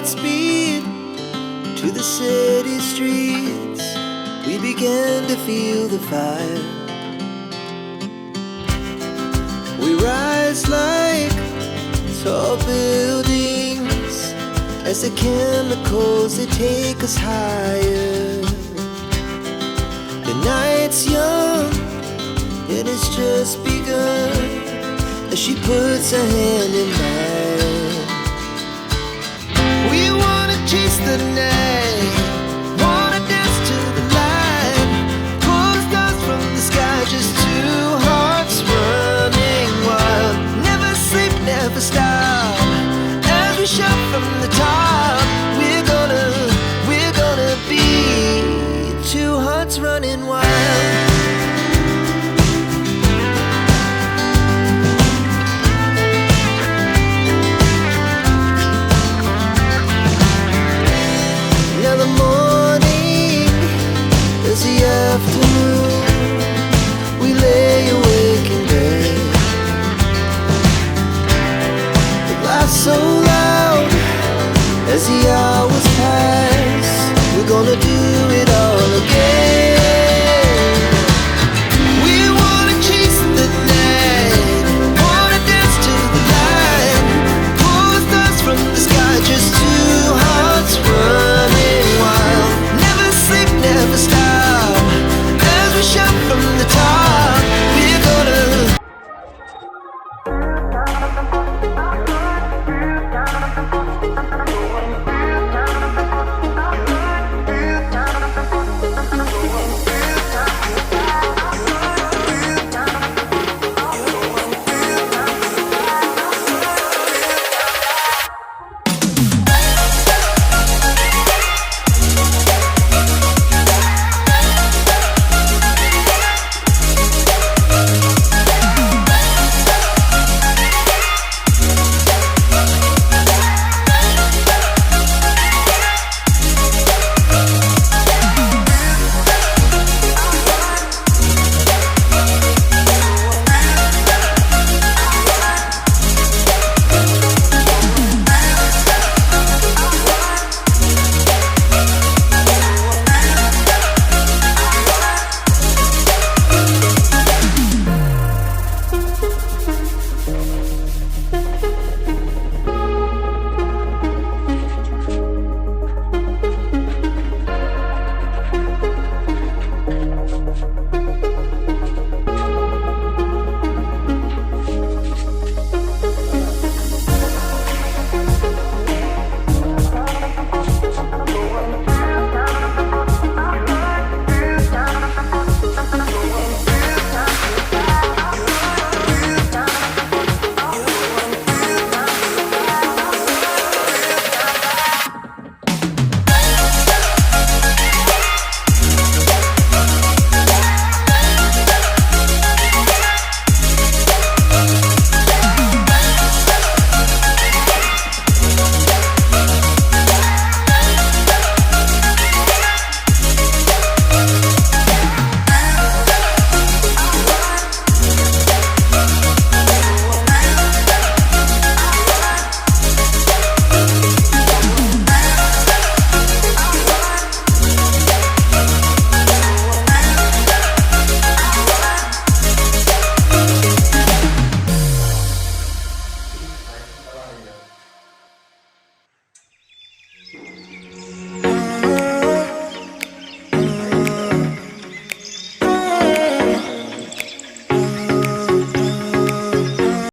speed to the city streets. We began to feel the fire. We rise like tall buildings as the chemicals, they take us higher. The night's young and it's just begun as she puts her hand in mine. We wanna chase the night, wanna dance to the light, pull the stars from the sky, just two hearts running wild. Never sleep, never stop, as we shout from the top. We're gonna be two hearts running wild. Afternoon, we lay awake in bed. The glass so